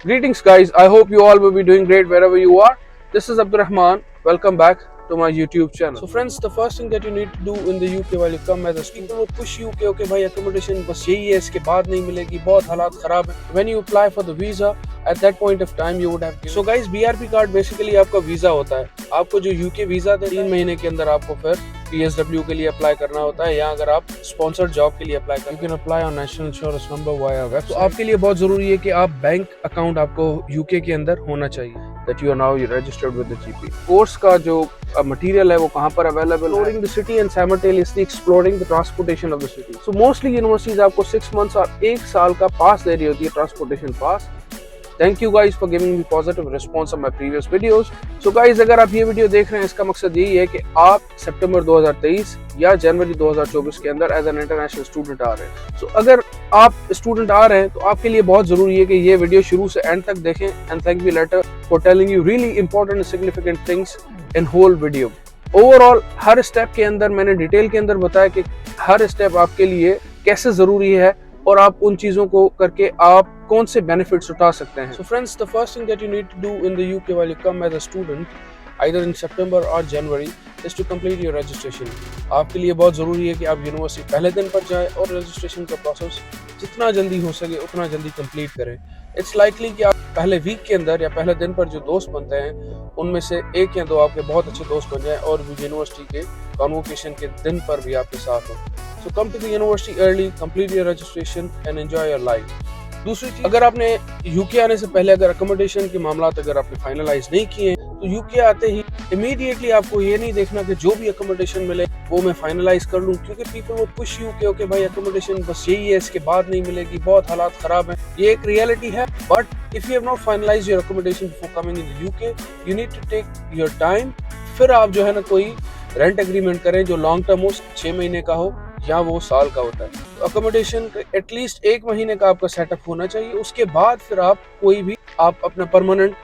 Greetings, guys. I hope you all will be doing great wherever you are. This is Abdurrahman. Welcome back to my YouTube channel. So, friends, the first thing that you need to do in the UK while you come as a student, people will push you कि okay भाई accommodation बस यही है, इसके बाद नहीं मिलेगी, बहुत हालात खराब है. When you apply for the visa, at that point of time you would have given. So, guys, BRP card basically आपका वीजा होता है. आपको जो UK वीजा थे 3 महीने के अंदर आपको फिर PSW के लिए अप्लाई करना होता है, या अगर आप स्पॉन्सर्ड जॉब के लिए apply you can apply on national insurance number via web. तो आपके लिए बहुत जरूरी है कि आप बैंक अकाउंट आपको यूके के अंदर होना चाहिए. that you are now registered with the GP. Course का जो मटेरियल है वो कहाँ पर अवेलेबल है? Exploring the city and simultaneously exploring the transportation of the city. So mostly universities आपको 6 months और 1 साल का पास दे रही होती है, transportation pass. Thank you guys for giving me positive response on my previous videos. So guys, अगर आप ये वीडियो देख रहे हैं, इसका मकसद यही है कि आप सितंबर 2023 या जनवरी 2024 के अंदर एज एन इंटरनेशनल स्टूडेंट आ रहे हैं. So अगर आप स्टूडेंट आ रहे हैं तो आपके लिए बहुत जरूरी है कि ये वीडियो शुरू से एंड तक देखें. And thank you later for telling you really important and significant things in whole video. Overall हर स्टेप के अंदर मैंने डिटेल के अंदर बताया कि हर स्टेप आपके लिए कैसे जरूरी है और आप उन चीजों को करके आप कौन से बेनिफिट्स उठा सकते हैं. So friends, the first thing that you need to do in the UK while you come as a student, either in September or January, is to complete your registration. आपके लिए बहुत ज़रूरी है कि आप यूनिवर्सिटी पहले दिन पर जाएं और रजिस्ट्रेशन का प्रोसेस जितना जल्दी हो सके उतना जल्दी कंप्लीट करें. इट्स लाइकली कि आप पहले वीक के अंदर या पहले दिन पर जो दोस्त बनते हैं उनमें से 1 या 2 आपके बहुत अच्छे दोस्त बन जाएं और यूनिवर्सिटी के कॉन्वोकेशन के दिन पर भी आपके साथ हो. So come to the university early, complete your registration and enjoy your life. दूसरी चीज, अगर आपने यूके आने से पहले अगर अकोमोडेशन के मामला अगर आपने फाइनलाइज नहीं किए हैं तो यूके आते ही इमीडिएटली आपको ये नहीं देखना कि जो भी अकोमोडेशन मिले वो मैं फाइनलाइज कर लूं, क्योंकि पीपल वो पुश यू के ओके भाई अकोमोडेशन बस यही है, इसके बाद नहीं मिलेगी, बहुत हालात खराब हैं. ये एक रियलिटी है. But if you have not finalised your accommodation before coming in the UK, you need to take your time. फिर आप जो है ना कोई रेंट एग्रीमेंट करें जो लॉन्ग टर्म हो, 6 महीने का हो या वो साल का होता है. अकोमोडेशन एटलीस्ट 1 महीने का आपका सेटअप होना चाहिए. उसके बाद फिर आप कोई भी आप अपना परमानेंट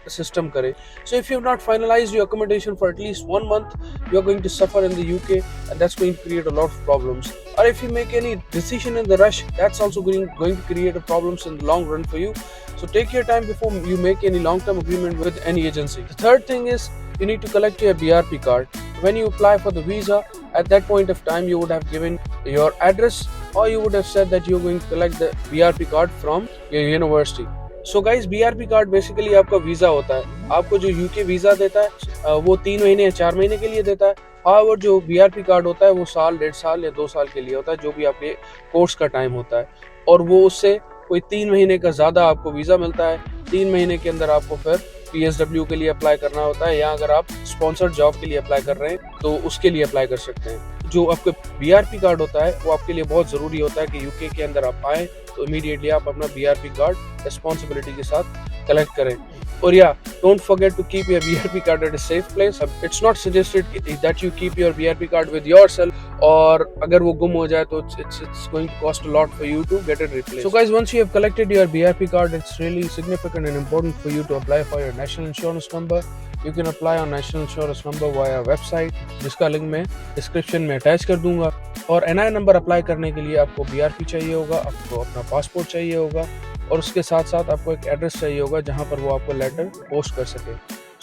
सिस्टम करें. So if you have not finalized your accommodation for at least 1 month, you are going to suffer in the UK, and that's going to create a lot of problems. Or if you make any decision in the rush, that's also going to create a problems in the long run for you. So take your time before you make any long-term agreement with any agency. The third thing is you need to collect your BRP card. When you apply for the visa, at that point of time you would have given your address, or you would have said that you're going to collect the BRP card from your university. So guys, BRP card basically आपका visa होता है. आपको जो UK visa देता है वो 3 महीने या 4 महीने के लिए देता है. और जो BRP कार्ड होता है वो साल, 1.5 साल या 2 साल के लिए होता है, जो भी आपके कोर्स का टाइम होता है. और वो उससे कोई 3 महीने का ज्यादा आपको वीजा मिलता है. 3 महीने के अंदर आपको फिर PSW के लिए अप्लाई करना होता है, या अगर आप स्पॉन्सर्ड जॉब के लिए अप्लाई कर रहे हैं तो उसके लिए अप्लाई कर सकते हैं. जो आपका BRP कार्ड होता है वो आपके लिए बहुत ज़रूरी होता है कि यूके के अंदर आप आएँ तो इमीडिएटली आप अपना BRP कार्ड रिस्पॉन्सिबिलिटी के साथ कलेक्ट करें. और या don't forget to keep your BRP card at a safe place. It's not suggested that you keep your BRP card with yourself, और अगर वो गुम हो जाए तो it's going to cost a lot for you to get it replaced. So guys, once you have collected your BRP card, it's really significant and important for you to apply for your national insurance number. You can apply on national insurance number via website, जिसका link मैं description में attach कर दूंगा. और NI number apply करने के लिए आपको BRP चाहिए होगा, आपको अपना पासपोर्ट चाहिए होगा, और उसके साथ साथ आपको एक एड्रेस चाहिए होगा जहां पर वो आपको लेटर पोस्ट कर सके.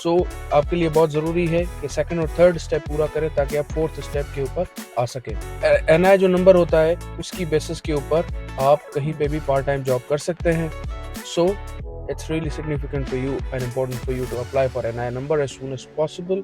सो आपके लिए बहुत ज़रूरी है कि 2nd और 3rd स्टेप पूरा करें ताकि आप 4th स्टेप के ऊपर आ सके. NI जो नंबर होता है उसकी बेसिस के ऊपर आप कहीं पे भी पार्ट टाइम जॉब कर सकते हैं. सो it's really significant for you and important for you to apply for NI number as soon as possible.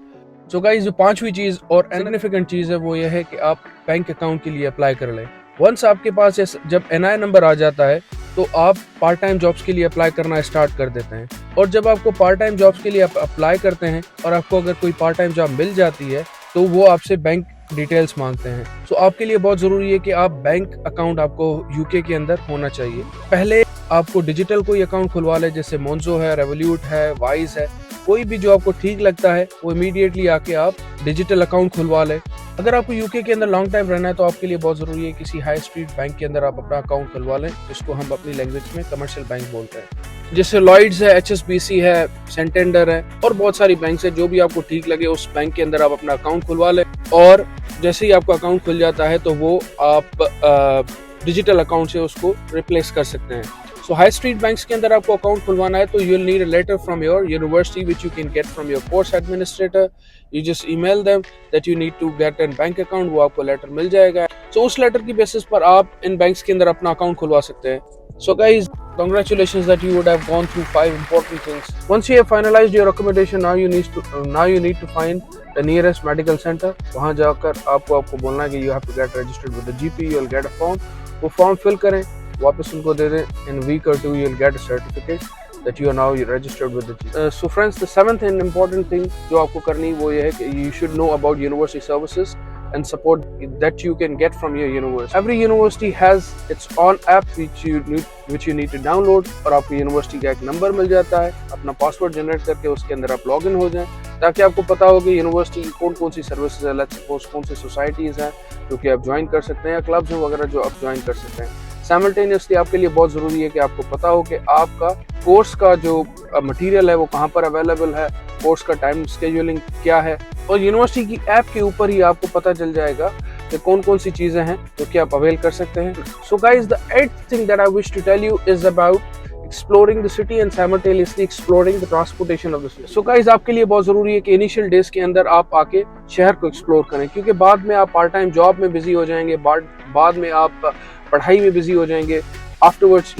So guys, जो 5वीं चीज़ और significant चीज़ है वो ये है कि आप बैंक अकाउंट के लिए अप्लाई कर लें. वंस आपके पास जब NI नंबर आ जाता है तो आप पार्ट टाइम जॉब्स के लिए अप्लाई करना स्टार्ट कर देते हैं. और जब आपको पार्ट टाइम जॉब्स के लिए अप्लाई करते हैं और आपको अगर कोई पार्ट टाइम जॉब मिल जाती है तो वो आपसे बैंक डिटेल्स मांगते हैं. सो आपके लिए बहुत ज़रूरी है कि आप बैंक अकाउंट आपको यूके के अंदर होना चाहिए. पहले आपको डिजिटल कोई अकाउंट खुलवा ले, जैसे मोन्जो है, रेवोल्यूट है, वाइज है, कोई भी जो आपको ठीक लगता है वो इमीडिएटली आके आप डिजिटल अकाउंट खुलवा ले. अगर आपको यूके के अंदर लॉन्ग टाइम रहना है तो आपके लिए बहुत ज़रूरी है किसी हाई स्ट्रीट बैंक के अंदर आप अपना अकाउंट खुलवा लें, जिसको हम अपनी लैंग्वेज में कमर्शियल बैंक बोलते हैं. जैसे लॉयड्स है, HSBC है, सेंटेंडर है, और बहुत सारी बैंक है. जो भी आपको ठीक लगे उस बैंक के अंदर आप अपना अकाउंट खुलवा लें, और जैसे ही आपका अकाउंट खुल जाता है तो वो आप डिजिटल अकाउंट से उसको रिप्लेस कर सकते हैं. सो हाई स्ट्रीट बैंक्स के अंदर आपको अकाउंट खुलवाना है तो you will need a letter from your university which you can get from your course administrator. You just email them that you need to get an bank account. वो आपको letter मिल जाएगा. सो उस लेटर की basis पर आप इन banks के अंदर अपना अकाउंट खुलवा सकते हैं. So guys, congratulations that you would have gone through 5 important things. Once you have finalized your accommodation, now you need to find the nearest medical center. वहाँ जाकर आपको बोलना है कि you have to get registered with the GP. You'll get a form. वो form fill करें, वापस उनको दे दें. In a week or two, you'll get a certificate that you are now registered with the GP. So friends, the seventh and important thing जो आपको करनी वो ये है कि you should know about university services and support that you can get from your university. Every university has its own app which you need to download और आपको university का एक नंबर मिल जाता है. अपना पासवर्ड जनरेट करके उसके अंदर आप लॉग इन हो जाएं ताकि आपको पता हो कि यूनिवर्सिटी की कौन सी सर्विसेज है. लेट्स सपोज कौन सी सोसाइटीज़ हैं जो कि आप ज्वाइन कर सकते हैं या क्लब्स हैं वगैरह जो आप ज्वाइन कर सकते हैं. साइमल्टेनियसली आपके लिए बहुत ज़रूरी है कि आपको पता हो कि आपका कोर्स का जो मटेरियल है वो कहाँ पर अवेलेबल है, कोर्स का टाइम स्केड्यूलिंग क्या है, और यूनिवर्सिटी की ऐप के ऊपर ही आपको पता चल जाएगा कि कौन सी चीज़ें हैं जो कि आप अवेल कर सकते हैं. So guys, the 8th thing that I wish to tell you is about exploring the city and simultaneously exploring the transportation of the city. So guys, आपके लिए बहुत ज़रूरी है कि इनिशियल डेज के अंदर आप आके शहर को एक्सप्लोर करें क्योंकि बाद में आप पार्ट टाइम जॉब में बिजी हो जाएंगे, बाद में आप पढ़ाई में बिजी हो जाएंगे. आफ्टरवर्ड्स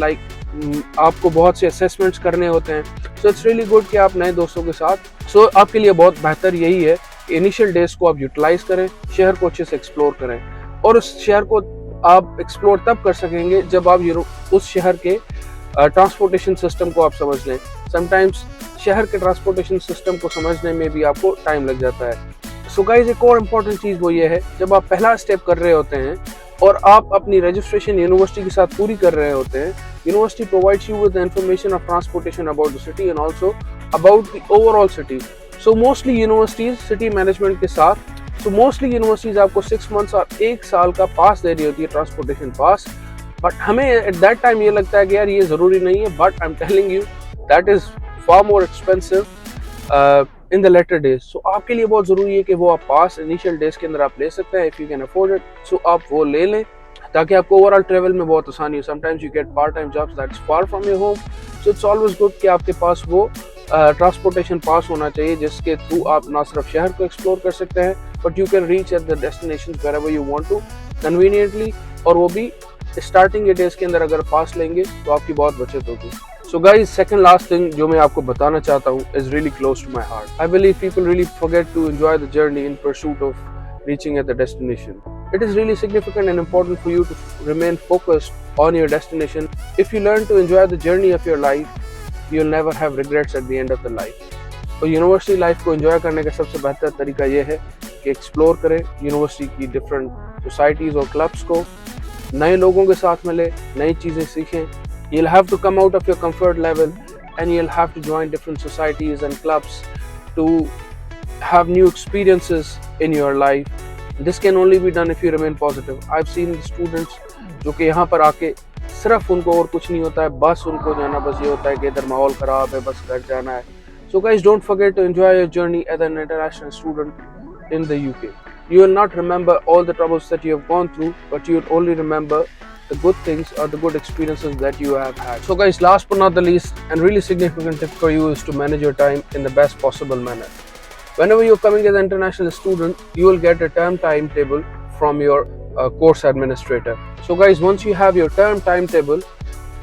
आपको बहुत से असेसमेंट्स करने होते हैं. सो इट्स रियली गुड कि आप नए दोस्तों के साथ. सो आपके लिए बहुत बेहतर यही है कि इनिशियल डेज को आप यूटिलाइज करें, शहर को अच्छे से एक्सप्लोर करें और उस शहर को आप एक्सप्लोर तब कर सकेंगे जब आप उस शहर के ट्रांसपोर्टेशन सिस्टम को आप समझ लें. समटाइम्स शहर के ट्रांसपोर्टेशन सिस्टम को समझने में भी आपको टाइम लग जाता है. सो गाइस, एक और इम्पॉर्टेंट चीज़ वो ये है जब आप पहला स्टेप कर रहे होते हैं और आप अपनी रजिस्ट्रेशन यूनिवर्सिटी के साथ पूरी कर रहे होते हैं, university provides you with the information of transportation about the city and also about the overall city. So mostly universities city management के साथ यूनिवर्सिटीज आपको 6 मंथ्स और 1 साल का पास दे रही होती है, ट्रांसपोर्टेशन पास. बट हमें एट दैट टाइम ये लगता है कि यार ये ज़रूरी नहीं है, but I am telling you that is far more expensive in the latter days. So आपके लिए बहुत ज़रूरी है कि वो आप पास इनिशियल डेज के अंदर आप ले सकते हैं. If you can afford it, so आप वो ले लें ताकि आपको ओवरऑल ट्रेवल में बहुत आसानी हो. Sometimes you get part time jobs that's far from your home, so it's always good कि आपके पास वो ट्रांसपोर्टेशन पास होना चाहिए जिसके थ्रू आप ना सिर्फ शहर को एक्सप्लोर कर सकते हैं but you can reach at the destination wherever you want to conveniently, और वो भी स्टार्टिंग के डेज के अंदर अगर पास लेंगे तो आपकी बहुत बचत होगी. So guys, second last thing जो मैं आपको बताना चाहता हूँ is really close to my heart. I believe people really forget to enjoy the journey in pursuit of reaching at the destination. It is really significant and important for you to remain focused on your destination. If you learn to enjoy the journey of your life, you'll never have regrets at the end of the life. तो university life को enjoy करने का सबसे बेहतर तरीका ये है कि एक्सप्लोर करें यूनिवर्सिटी की डिफरेंट सोसाइटीज़ और क्लब्स को, नए लोगों के साथ मिले, नई चीज़ें सीखें. You'll have to come out of your comfort level and you'll have to join different societies and clubs to have new experiences in your life. This can only be done if you remain positive. I've seen students जो कि यहाँ पर आके सिर्फ उनको और कुछ नहीं होता है, बस उनको जाना बस ये होता है कि इधर माहौल ख़राब है, बस घर जाना है. So guys, don't forget to enjoy your journey as an international student in the UK. You will not remember all the troubles that you have gone through, but you will only remember the good things or the good experiences that you have had. So guys, last but not the least and really significant tip for you is to manage your time in the best possible manner. Whenever you're coming as an international student, you will get a term timetable from your course administrator. So guys, once you have your term timetable,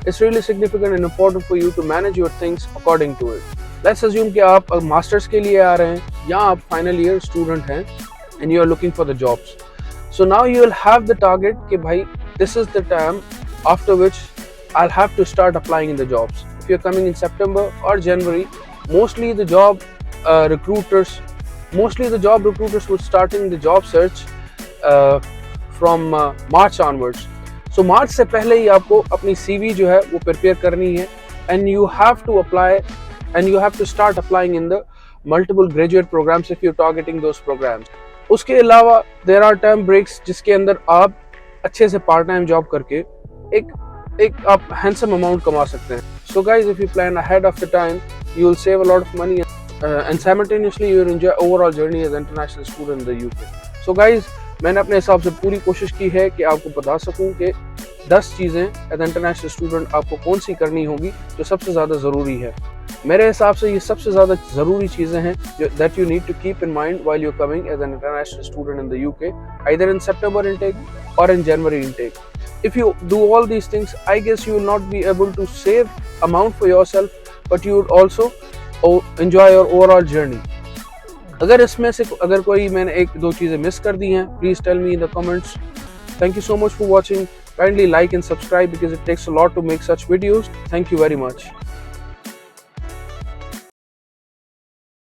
it's really significant and important for you to manage your things according to it. Let's assume कि आप masters के लिए आ रहे हैं या आप final year student हैं and you are looking for the jobs. So now you will have the target कि भाई this is the time after which I'll have to start applying in the jobs. If you're coming in September or January, mostly the job recruiters would starting the job search from March onwards. So March से पहले ही आपको अपनी CV जो है वो prepare करनी है and you have to apply and you have to start applying in the multiple graduate programs if you're targeting those programs. उसके अलावा there are term breaks जिसके अंदर आप अच्छे से पार्ट टाइम जॉब करके एक आप हैंडसम अमाउंट कमा सकते हैं. So guys, if you plan ahead of the time, you will save a lot of money and simultaneously you will enjoy overall journey as an international student in the UK. So guys, मैंने अपने हिसाब से पूरी कोशिश की है कि आपको बता सकूं कि 10 चीज़ें एज इंटरनेशनल स्टूडेंट आपको कौन सी करनी होगी जो सबसे ज़्यादा ज़रूरी है। मेरे हिसाब से ये सबसे ज़्यादा ज़रूरी चीज़ें हैं that you need to keep in mind while you coming as an international student in the UK, either in September intake or in January intake. If you do all these things, I guess you will not be able to save amount for yourself, but you would also enjoy your overall journey. अगर इसमें से अगर कोई मैंने एक दो चीज़ें miss कर दी हैं, please tell me in the comments. Thank you so much for watching. Kindly like and subscribe because it takes a lot to make such videos. Thank you very much.